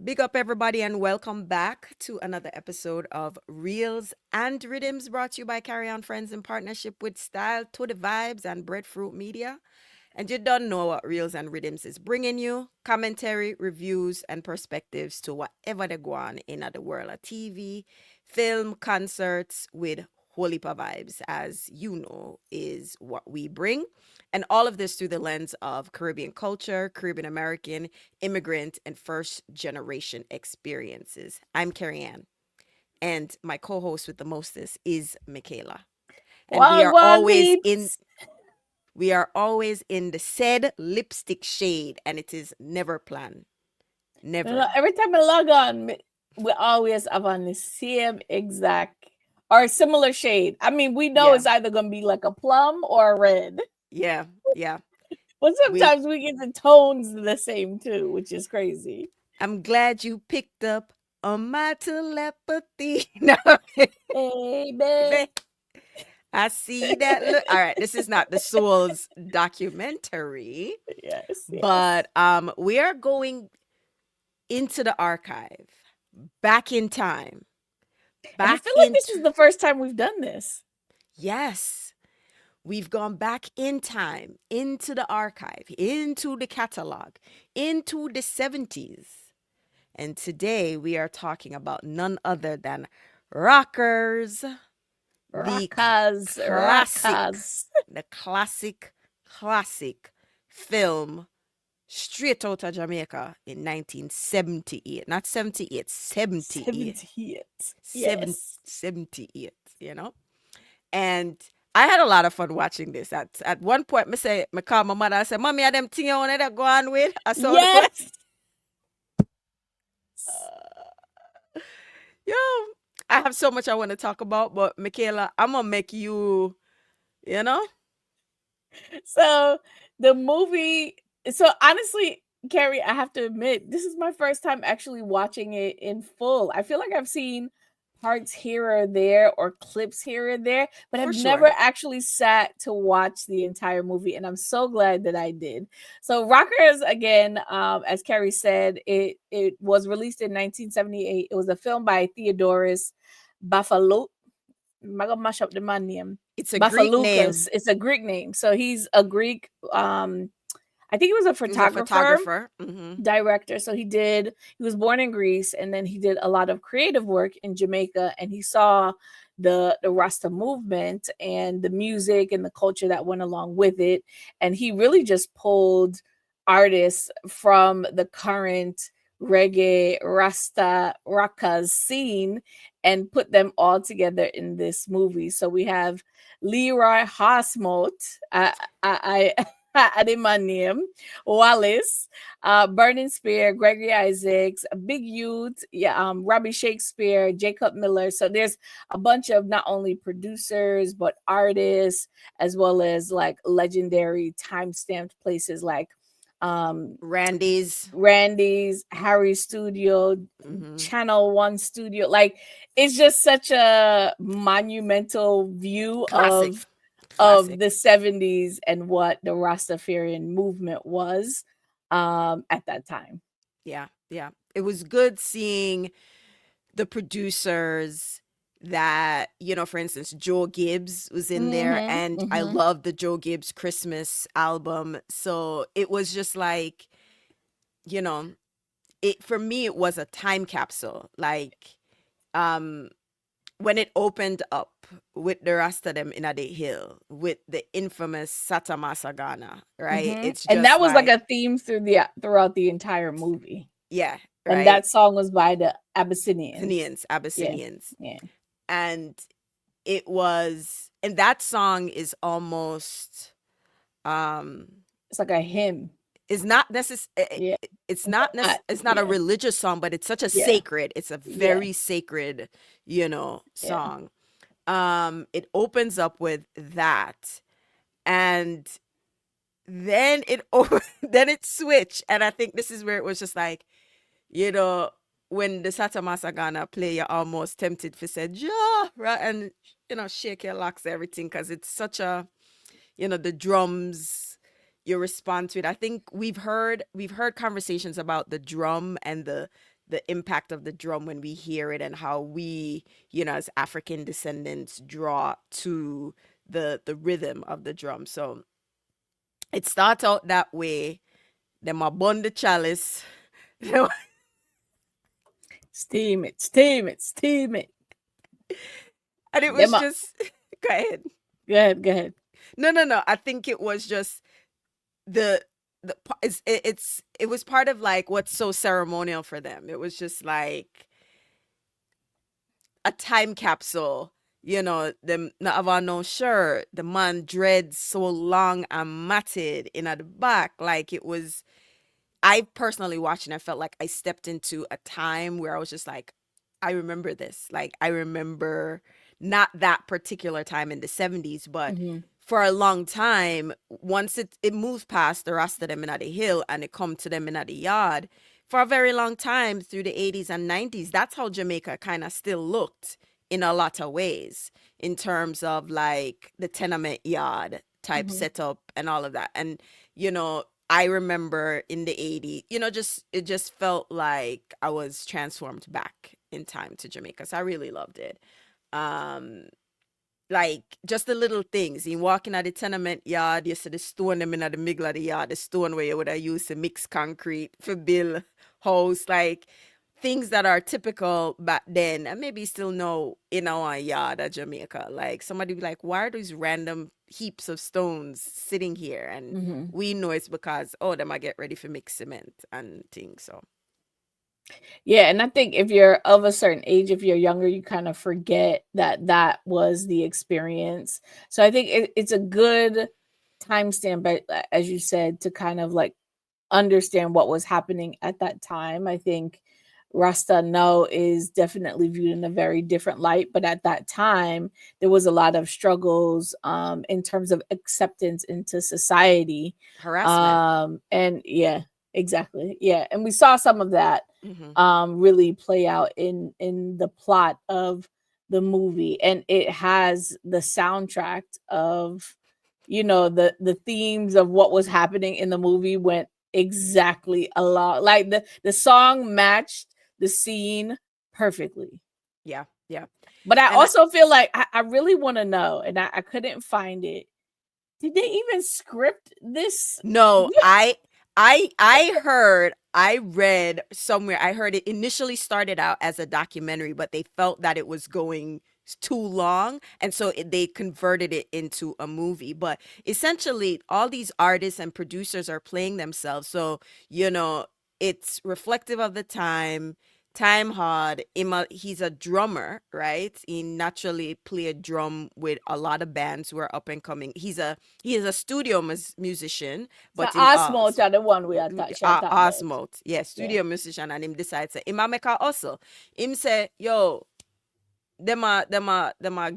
Big up, everybody, and welcome back to another episode of Reels and Riddims brought to you by Carry On Friends in partnership with Style to the Vibes and Breadfruit Media. And you don't know what Reels and Rhythms is bringing you commentary, reviews, and perspectives to whatever they go on in the world of TV, film, concerts with Holy vibes, as you know, is what we bring. And all of this through the lens of Caribbean culture, Caribbean American, immigrant, and first generation experiences. I'm Carrie Ann, and my co host with the mostest is Michaela. And Wagwan peeps. we are always in the said lipstick shade, and it is never planned. Never. Every time I log on, we always have on the same exact or similar shade. I mean, we know Yeah. it's either going to be like a plum or a red. Yeah. Yeah. But We sometimes we get the tones the same too, which is crazy. I'm glad you picked up on my telepathy. No, Baby. baby, I see that look. All right, this is not the Souls documentary, Yes, yes. but we are going into the archive, back in time, And I back feel like this into is the first time we've done this. yes. We've gone back in time, into the archive, into the catalog, into the 70s. And today we are talking about none other than Rockers, the Rakas, classic, rakas. the classic film straight out of Jamaica in 1978. Not 78, 78. 78. Seven, Yes. 78, you know? And I had a lot of fun watching this. At one point, me call my mother. I said, "Mommy, are them thing you want to go on with?" I saw the way. Yes. Yo, I have so much I want to talk about, but Michaela, I'm gonna make you, you know, So the movie, so honestly, Carrie, I have to admit, this is my first time actually watching it in full. I feel like I've seen parts here or there or clips here or there, but for I've never sure. actually sat to watch the entire movie, and I'm so glad that I did. So Rockers, again, as Carrie said, it was released in 1978. It was a film by Theodorus Buffalo. I'm gonna mash up the man name. It's a Greek Baphalukas. name. It's a Greek name. So he's a Greek. I think he was a He's a photographer, photographer. Hmm. director. So he was born in Greece, and then he did a lot of creative work in Jamaica, and he saw the Rasta movement and the music and the culture that went along with it. And he really just pulled artists from the current reggae Rasta Rakas scene and put them all together in this movie. So we have Leroy Hosmote. I I did my name. Wallace, Burning Spear, Gregory Isaacs, Big Youth, yeah, Robbie Shakespeare, Jacob Miller. So there's a bunch of not only producers but artists, as well as like legendary time-stamped places like Randy's. Randy's, Harry Studio, Hmm. Channel One Studio. Like it's just such a monumental view Classic. of Classic. the 70s and what the Rastafarian movement was at that time. Yeah. Yeah. It was good seeing the producers that, for instance, Joe Gibbs was in there, Mhm. and I Mhm. love the Joe Gibbs Christmas album. So it was just like, you know, it for me it was a time capsule. Like um when it opened up with the rest of them in the hill with the infamous Satama Sagana, right? Mhm. It's And just that was like like, a theme throughout the entire movie. yeah, And right. that song was by the Abyssinians. Yeah. Abyssinians. Yeah. And it was, and that song is almost um It's like a hymn. is not necessary. Yeah. It's not a Yeah. religious song, but it's such a Yeah. sacred, it's a Yeah. very sacred, Yeah. song. It opens up with that, and then then it switched, and I think this is where it was just like, you know when the Satamasa Gana play, you're almost tempted to say ja, right, and shake your locks, everything, because it's such a, the drums, you respond to it. I think we've heard conversations about the drum and the impact of the drum when we hear it and how we, as African descendants draw to the rhythm of the drum. So it starts out that way. Then I burn the chalice. and Steam it, steam it, steam it. it Them was up. just go ahead. Go ahead, go ahead. No, no, no. I think it was just the it was part of like what's so ceremonial for them. It was just like a time capsule. Them not have no shirt. The man dreads so long and matted in at the back. Like it was I personally watched and I felt like I stepped into a time where I was just like, I remember this. Like I remember not that particular time in the 70s, but Mhm. for a long time, once it moved past the rest of them in the hill and it come to them in the yard, for a very long time through the 80s and 90s, that's how Jamaica kind of still looked in a lot of ways in terms of like the tenement yard type Mhm. setup and all of that. And I remember in the 80s, just it just felt like I was transformed back in time to Jamaica. So I really loved it. Um, like just the little things. You walking at the tenement yard, you see the stone them in the middle of the yard, the stone where you would have used to mix concrete for build house, like things that are typical back then and maybe still know in our yard at Jamaica. Like somebody be like, why are these random heaps of stones sitting here? And Mhm. we know it's because they might get ready for mix cement and things. So Yeah, and I think if you're of a certain age, if you're younger, you kind of forget that that was the experience. So I think it's a good timestamp, but as you said, to kind of like understand what was happening at that time. I think Rasta now is definitely viewed in a very different light, but at that time there was a lot of struggles in terms of acceptance into society. harassment. And yeah, exactly. Yeah, and we saw some of that Hmm. really play out in the plot of the movie, and it has the soundtrack of the themes of what was happening in the movie went exactly along, like the song matched the scene perfectly. Yeah, yeah. But I And also feel like I really want to know, and I couldn't find it. Did they even script this? no, I read somewhere. I heard it initially started out as a documentary, but they felt that it was going too long, and so they converted it into a movie. But essentially, all these artists and producers are playing themselves. So, you know, it's reflective of the time. Time hard. He's a drummer, right? He naturally played drum with a lot of bands who are up and coming. He is a studio musician, So but him Osmo are the one we are talking about. Osmote, yeah, Yeah. studio musician, and him decide say him a make a hustle. Him say, yo, them a them a them a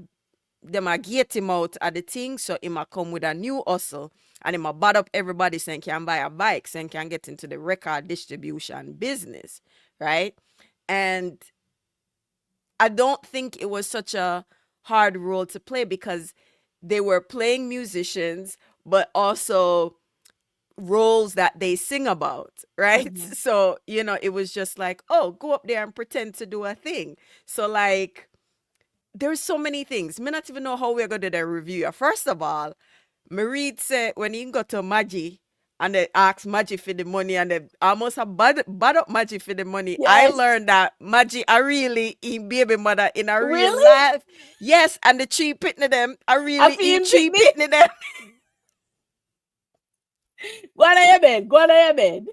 them a get him out of the thing, so him a come with a new hustle, and him a bad up everybody saying can buy a bike, saying can get into the record distribution business, right? And I don't think it was such a hard role to play because they were playing musicians, but also roles that they sing about, right? Mhm. So, it was just like, oh, go up there and pretend to do a thing. So, like, there's so many things. Me not even know how we're going to do the review. First of all, me read say when he got to Maggie and they asked Maggie for the money and they almost have bad up Maggie for the money. I Yes. learned that Maggie are really in baby mother in a real Really? life. Yes, and the tree pitney them are I really in feel tree Pitney. pitney them. Go on ahead, man. Go on ahead, man.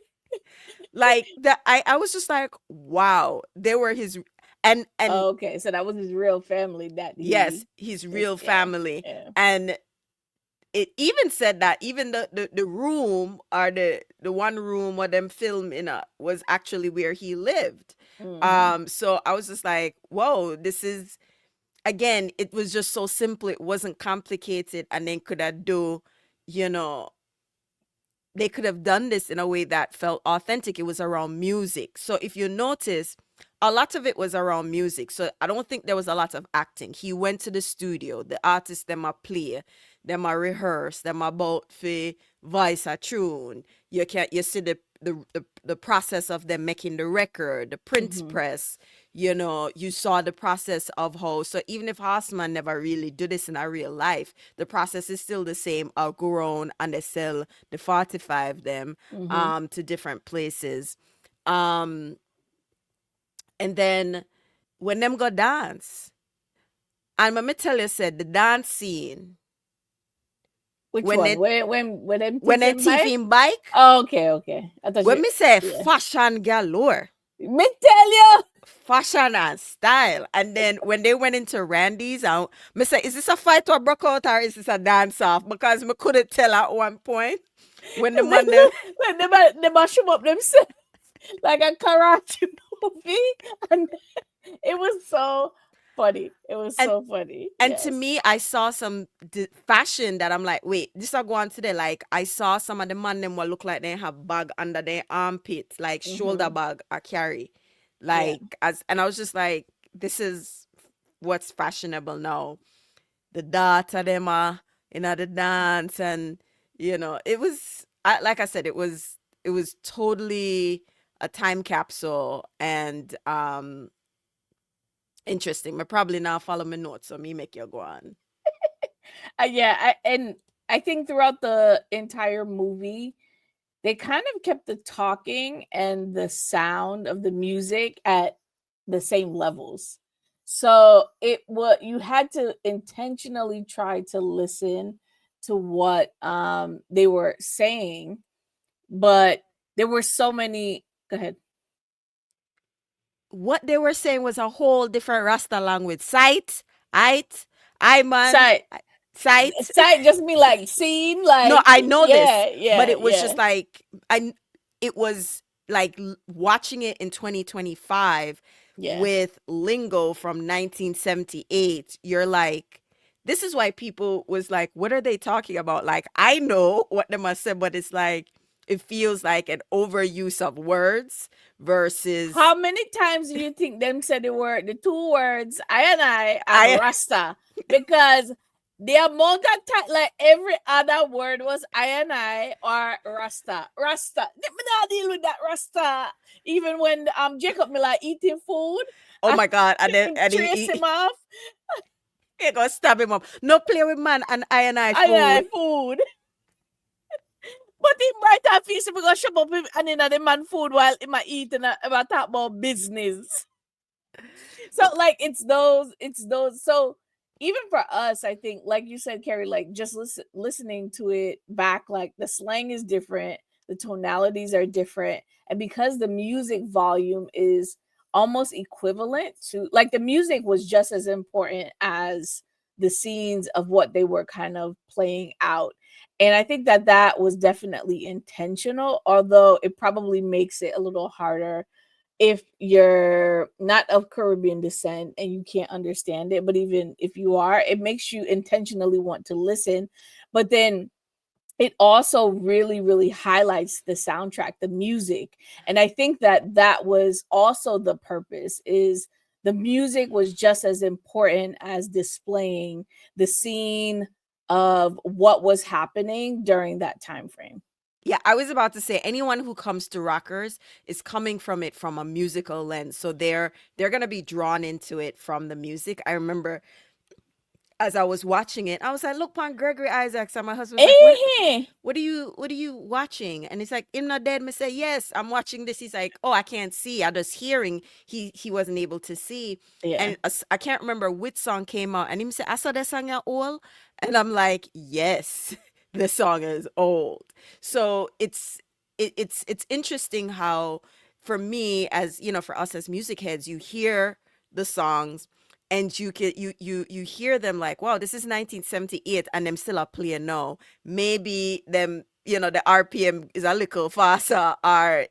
Like that I was just like, wow, they were his and Okay, so that was his real family that yes, he his is. real Yeah, family. yeah. And it even said that even the room or the one room where them film in a was actually where he lived. Hmm. So I was just like, whoa, this is again, it was just so simple, it wasn't complicated, and then could I do, you know, they could have done this in a way that felt authentic. It was around music. So if you notice, a lot of it was around music. So I don't think there was a lot of acting. He went to the studio, the artists them a play, them a rehearse, them about for voice a tune. You see the process of them making the record, the print Mm-hmm. press. You saw the process of how. So even if Horseman never really do this in a real life, the process is still the same. Outgrown, and they sell the 45 them Mm-hmm. to different places. Um, and then when them go dance, and let me tell you, said the dance scene Which when one? they When them when teeth they in bike? thieving bike, Oh, okay, okay. I thought when you. me say Yeah. fashion galore, Me tell you. fashion and style. And then when they went into Randy's, me say, is this a fight or broke out or is this a dance off? Because me couldn't tell at one point when the man them. When they mash them up themselves like a karate movie, and it was so funny. It was And so funny. and to Yes. me, I saw some fashion that I'm like, wait, this are going today. Like I saw some of the man them will look like they have bag under their armpits, like shoulder Mm-hmm. bag I carry. Yeah. Like as and I was just like, this is what's fashionable now. The daughter them are the dance, and like I said, it was totally a time capsule, and interesting. But probably now follow my notes, so me make you go on. Yeah. And I think throughout the entire movie, they kind of kept the talking and the sound of the music at the same levels. So it what you had to intentionally try to listen to what they were saying, but there were so many. Go ahead. What they were saying was a whole different Rasta language. Sight, height, I man, Sight, sight. sight just mean like scene, No, like I know this, yeah, but yeah, it was yeah, just like it was like watching it in 2025 yeah. with lingo from 1978. You're like, this is why people was like, what are they talking about? Like, I know what they must say, but it's like it feels like an overuse of words How versus many times do you think them said the two words I and I and I. Rasta? Because the amount of time, like every other word was I and I or Rasta. Rasta. Me not deal with that Rasta. Even when Jacob me like eating food, Oh I my god! And then him and trace him off. he gonna stab him up. No play with man and I I and I food. food. But he might have face him because shove up him and in the man food while him a eat and about talk about business. So like it's those so even for us, I think, like you said, Carrie, like just listening to it back, like the slang is different, the tonalities are different, and because the music volume is almost equivalent to, like, the music was just as important as the scenes of what they were kind of playing out. And I think that that was definitely intentional, although it probably makes it a little harder if you're not of Caribbean descent and you can't understand it. But even if you are, it makes you intentionally want to listen. But then it also really, really highlights the soundtrack, the music. And I think that that was also the purpose, is the music was just as important as displaying the scene of what was happening during that time frame. Yeah, I was about to say anyone who comes to rockers is coming from it from a musical lens. So they're gonna be drawn into it from the music. I remember as I was watching it, I was like, look upon Gregory Isaacs, and my husband's like, Eh, what are you watching? And it's like, I'm not dead. Me say, yes, I'm watching this. He's like, oh, I can't see. I just hearing. He wasn't able to see. yeah, And I can't remember which song came out. And he said, I saw that song at all. And I'm like, yes, the song is old. So it's interesting how, for me, as for us as music heads, you hear the songs and you hear them like, wow, this is 1978 and them still are playing now. Maybe them, the RPM is a little faster, or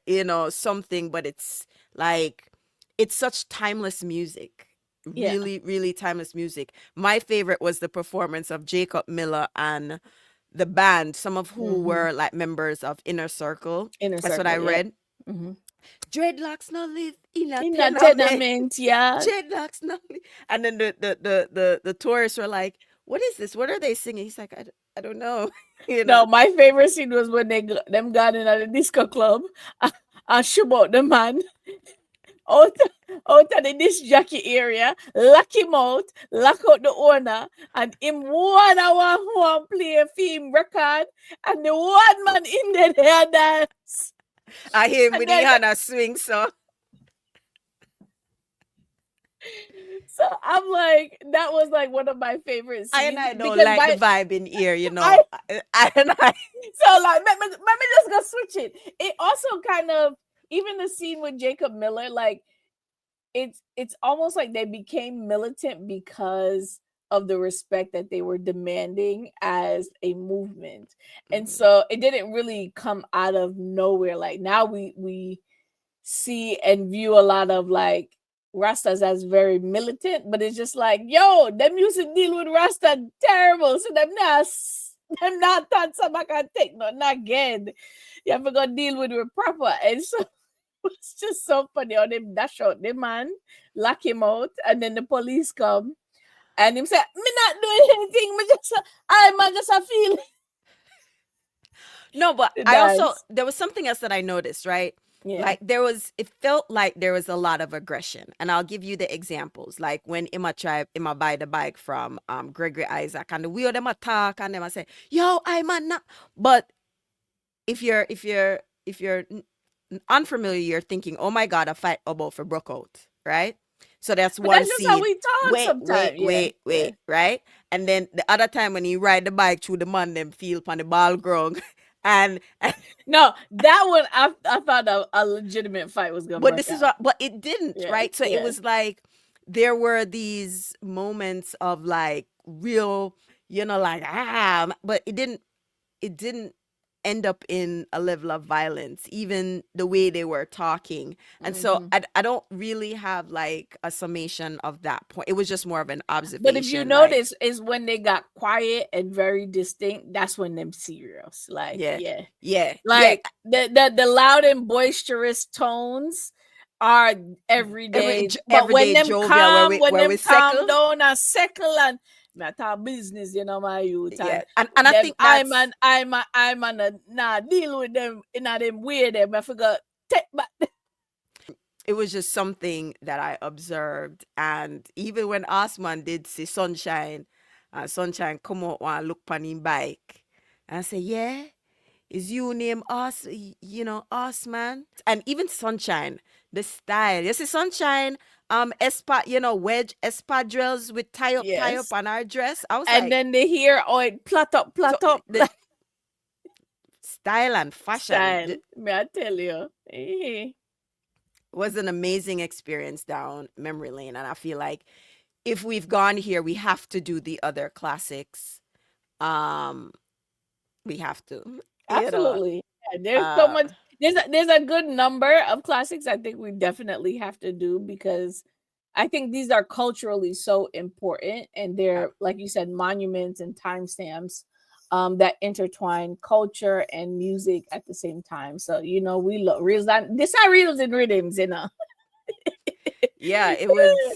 something, but it's like, it's such timeless music. yeah. Really, really timeless music. My favorite was the performance of Jacob Miller and the band, some of who Hmm. were like members of Inner Circle. Inner That's what circle, I yep. read. Hmm. Dreadlocks not live in a In a tenement. tenement, yeah. Dreadlocks not live. And then the tourists were like, what is this? What are they singing? He's like, I don't know. You know. No, my favorite scene was when them got in at the disco club and shoot out the man out, out of the disc jockey area, lock him out, lock out the owner, and him one hour one play a film record, and the one man in there they dance. I hear him And with the then hand a swing, so so I'm like, that was like one of my favorite I and scenes I don't because like the by vibe in here, I I and I so like let me just go switch it. It also kind of even the scene with Jacob Miller, like it's almost like they became militant because of the respect that they were demanding as a movement. And Mhm, so it didn't really come out of nowhere. Like now we see and view a lot of like Rastas as very militant, but it's just like, yo, them used to deal with Rasta terrible. So them not thought somebody can take no not again. You have to go deal with it proper. And so was just so funny how them dash out the man, lock him out, and then the police come and him say, "Me not doing anything. Me just I man just a feel no, but the I also dance." there was something else that I noticed, right? Yeah. Like it felt like there was a lot of aggression. And I'll give you the examples. Like when Emma buy the bike from Gregory Isaac and the wheel them attack and them I say, yo, I'm a not but if you're unfamiliar, you're thinking, oh my God, a fight about for broke out, right? So that's But one that's just how scene. we talk Wait, wait, sometimes. Yeah. wait, Yeah. wait, right? And then the other time when he ride the bike through the man, them feel on the ball ground. And No, that one I thought a legitimate fight was gonna but break this is out. what but it didn't, Yeah. right? So it Yeah. was like there were these moments of like real, like but it didn't end up in a level of violence, even the way they were talking. And so Hmm. I don't really have like a summation of that point. It was just more of an But if you observation, like, notice, is when they got quiet and very distinct. That's when them serious. Like, yeah, yeah. yeah, yeah. Like the loud and boisterous tones are every day, but Everyday jovial when where them we calm settle. down and settle and matter business, my youth Yeah. and And I them think that's I'm on a nah deal with them in a them way them I forgot take back. it was just something that I observed. And even when Osman did see Sunshine, Sunshine come out and look on him bike and say, yeah, is you name us, Osman? And even Sunshine, the style. You see Sunshine, espa, wedge espadrilles with tie up Yes, on our dress. I was and like, then they hear oh it so plot up the style and fashion style. May I tell you? Eh. was an amazing experience down memory lane. And I feel like if we've gone here, we have to do the other classics. Um, we have to, you know. Absolutely. Yeah, there's so Uh, much there's a good number of classics I think we definitely have to do because I think these are culturally so important and uh, they're like you said monuments and timestamps that intertwine culture and music at the same time. So we love reels and this are reels and rhythms. yeah,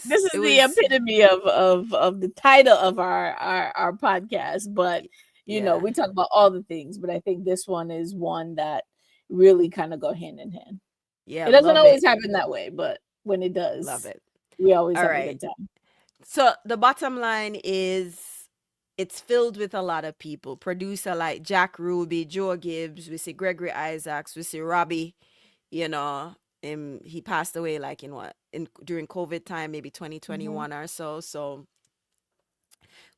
This it is the was, epitome of the title of our podcast, but yeah, we talk about all the things, but I think this one is one that really kind of go hand in hand. yeah, It doesn't love it, always happen that way, but when it love does, it. we always All have a right. good time. So the bottom line is it's filled with a lot of people. Producer like Jack Ruby, Joe Gibbs, we see Gregory Isaacs, we see Robbie, you know, he passed away like in what in during COVID time, maybe Hmm. 2021 or so. So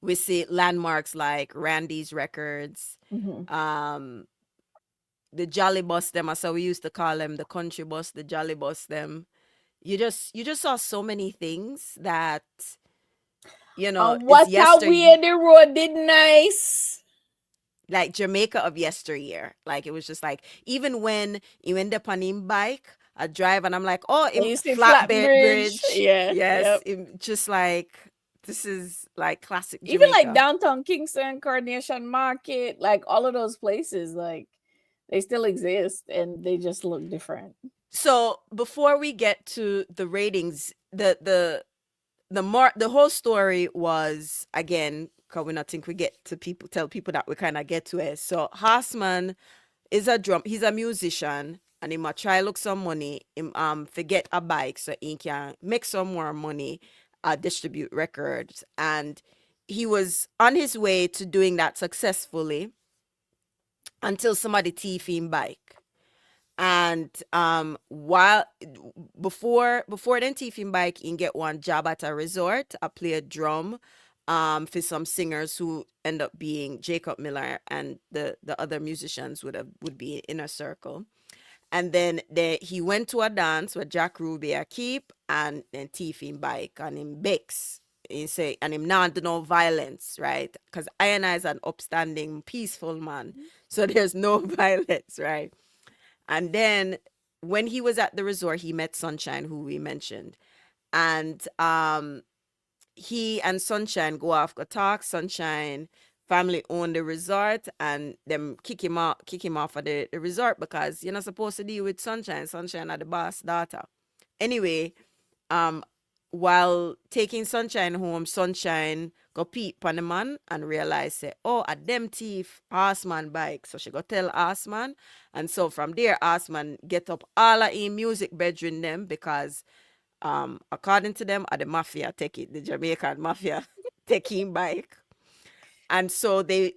we see landmarks like Randy's Records, Hmm. um, the Jolly Bus them, so we used to call them the country bus, the Jolly Bus them. You just saw so many things that And is what a yester way the road did nice. like Jamaica of yesteryear. Like it was just like even when you end up on him bike, I drive and I'm like, oh, And him you see flatbed Flatbridge, bridge. yeah, Yes, yep. just like this is like classic Even like Jamaica. downtown Kingston, Coronation Market, like all of those places, like they still exist and they just look different. So before we get to the ratings, the the whole story was, again, because we not think we get to people, tell people that we kind of get to it. So Horseman is a drum. He's a musician, and he might try look some money. Him forget a bike so he can make some more money, distribute records, and he was on his way to doing that successfully until somebody thief him bike. And while before then thief him bike, he get one job at a resort. I play a drum for some singers who end up being Jacob Miller, and the other musicians would be in a circle. And then he went to a dance where Jack Ruby a keep, and then thief him bike and him bakes. He say, and him not do no violence, right? Because Iona is an upstanding, peaceful man. So there's no violence, right? And then when he was at the resort, he met Sunshine, who we mentioned. And he and Sunshine go off, go talk. Sunshine family own the resort, and them kick him off of the resort because you're not supposed to deal with Sunshine. Sunshine are the boss daughter. Anyway, um while taking Sunshine home, Sunshine go peep on the man and realize, say, oh, a them thief Horseman bike. So she go tell Horseman. And so from there, Horseman get up all of in music bedroom them, because according to them, are the mafia take it, the Jamaican mafia take him bike. And so they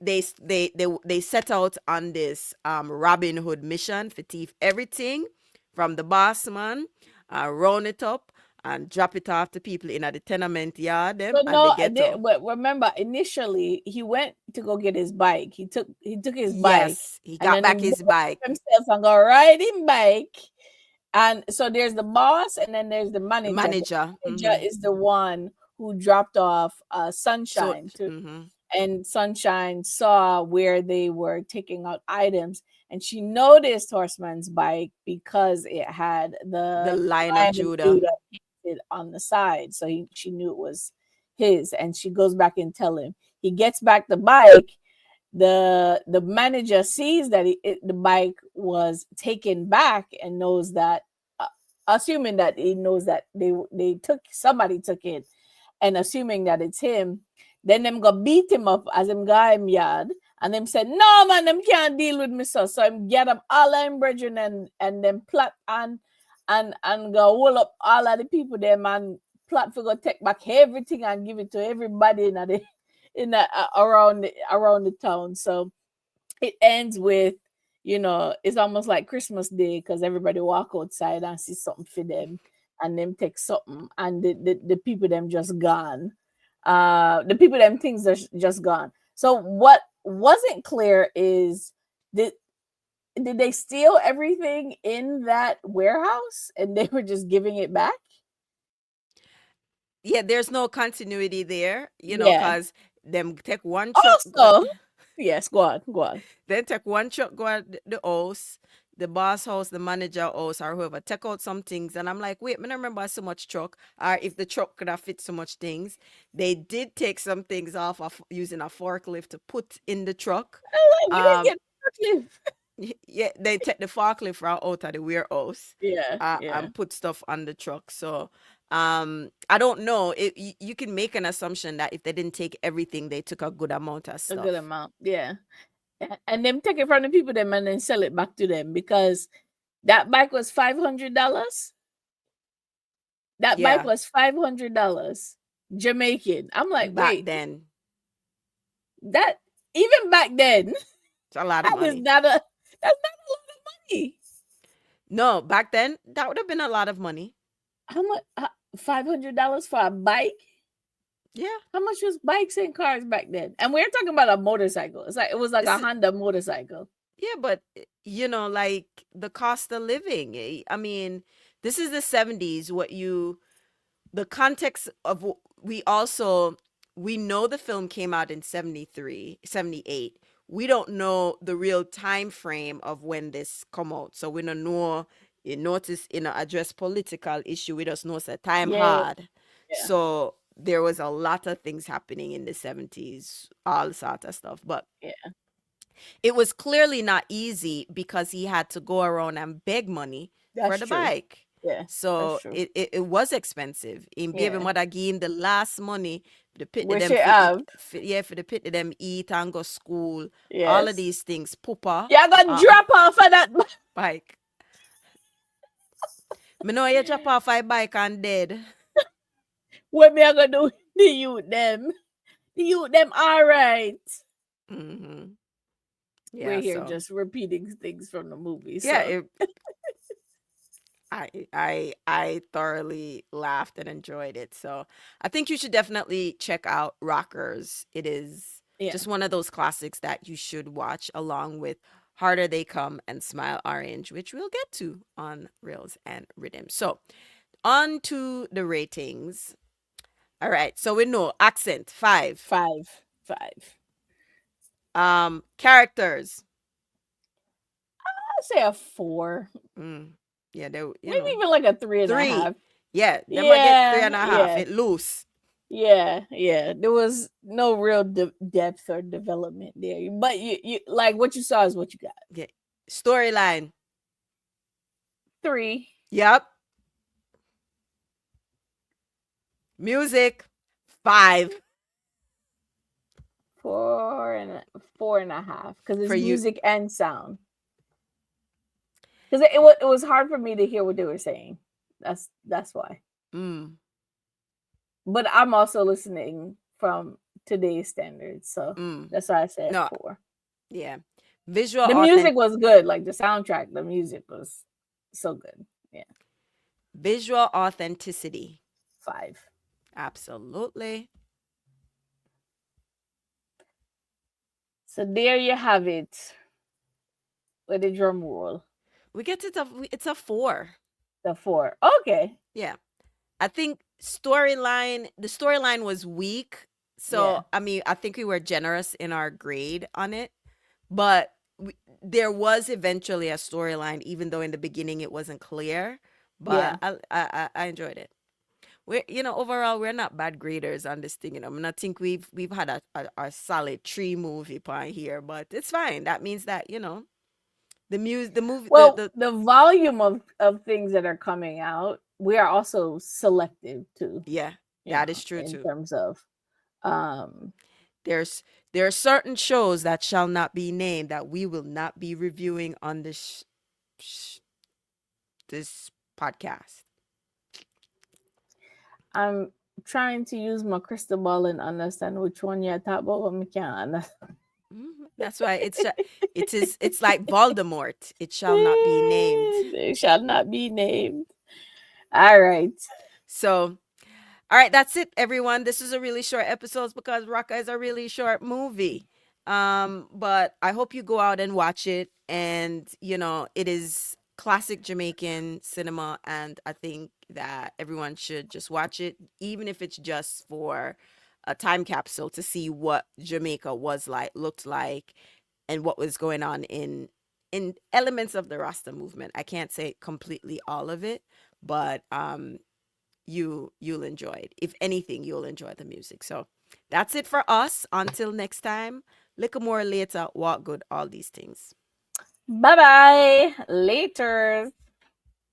set out on this Robin Hood mission for thief everything from the boss man, round it up and drop it off to people in the tenement yard them So and the no, ghetto. but remember, initially he went to go get his bike. He took his bike, Yes, he and got then he back went his bike. himself and go riding bike. And so there's the boss, and then there's the The manager. The manager. manager is the one who dropped off So Sunshine to, mm-hmm. and Sunshine saw where they were taking out items, and she noticed Horseman's bike because it had The the Lion of Lion of Judah. Judah painted on the side, so she knew it was his. And she goes back and tell him. He gets back the bike. The manager sees that the bike was taken back and knows that, assuming that he knows that they took, somebody took it, and assuming that it's him, then them go beat him up as him guy him yard, and them said, no man, them can't deal with me, so him get them all them brethren, and them plot and go hold up all of the people them, and plot for go take back everything and give it to everybody in the around the town. So it ends with, it's almost like Christmas Day because everybody walk outside and see something for them, and them take something, and the people them just gone. The people them things are just gone. So what wasn't clear is, did did they steal everything in that warehouse and they were just giving it back? Yeah, there's no continuity there, Yeah. cause them take one truck, Also, yes, go on, go on. then take one truck, go at the house, the boss house, the manager house, or whoever, take out some things. And I'm like, wait, I don't remember so much truck, or if the truck could have fit so much things. They did take some things off of using a forklift to put in the truck. I'm like, we didn't Um, get nothing. yeah, they take the forklift route out of the warehouse, Yeah, yeah. and put stuff on the truck. So I don't know. You can make an assumption that if they didn't take everything, they took a good amount of A good stuff. amount. Yeah. And them take it from the people them and then sell it back to them, because that bike was $500. That bike Yeah, was $500 Jamaican. I'm like, back wait, then that even back then, it's a lot of that is money. not a that's not a lot of money. No, back then that would have been a lot of money. How much? $500 for a bike? Yeah, How much was bikes and cars back then? And we're talking about a motorcycle. It was like a it's Honda motorcycle. yeah, but like the cost of living. I mean, this is the 70s. The context of we also we know the film came out in 73, 78. We don't know the real time frame of when this come out, so we don't know. You notice in address political issue, we just know it's a time Yeah, hard. yeah, So there was a lot of things happening in the 70s, all sort of stuff, but yeah. it was clearly not easy because he had to go around and beg money for That's the true. bike. Yeah, that's So true. it was expensive. In baby Yeah. mother give him the last money for the pit of Which them you for have. yeah, for the pit of them eat and go school. All of Yes. these things. Poopa. You're gonna drop off of that. Bike. Me know you drop off a bike and dead. What me I gonna do? The youth them. The youth them all right. Hmm. We're Yeah, here so just repeating things from the movie. yeah, So I thoroughly laughed and enjoyed it. So I think you should definitely check out Rockers. It is yeah. just one of those classics that you should watch along with Harder They Come and Smile Orange, which we'll get to on Reels and Rhythm. So on to the ratings. All right, so we know accent 5, 5. 5. characters. I'd say a 4. Mm, yeah, they Maybe even like a three and a 3. half. Yeah, them I get three Yeah, and a half. yeah, It loose. yeah, yeah. There was no real depth or development there. But you like what you saw is what you got. Yeah. Storyline. 3. Yep. Music. 5 Four and a half because for it's you. music and sound. Because it was hard for me to hear what they were saying. That's why. Mm, But I'm also listening from today's standards, so mm. that's why I said No, 4. yeah. Visual The authentic music was good, like the soundtrack. The music was so good. Yeah, visual authenticity. 5. Absolutely. So there you have it with the drum roll. We get to it's a 4. The 4. Okay. Yeah. I think the storyline was weak. So, Yeah. I mean, I think we were generous in our grade on it, but there was eventually a storyline, even though in the beginning it wasn't clear. But Yeah. I enjoyed it. We're overall we're not bad graders on this thing. I mean, I think we've had a solid 3 movie point here, but it's fine. That means that the movie Well, the the volume of things that are coming out, we are also selective too, yeah, that is true in too. terms of um There's there are certain shows that shall not be named that we will not be reviewing on sh- this podcast. I'm trying to use my crystal ball and understand which one you're talking about, but I can't. That's why it's like Voldemort. It shall not be named. They shall not be named. All right. So, all right, that's it, everyone. This is a really short episode because Raka is a really short movie. But I hope you go out and watch it. And it is classic Jamaican cinema, and I think that everyone should just watch it, even if it's just for a time capsule to see what Jamaica was like, looked like, and what was going on in elements of the Rasta movement. I can't say completely all of it, but you'll enjoy it. If anything, you'll enjoy the music. So that's it for us. Until next time, little more later, walk good, all these things. Bye bye. Later.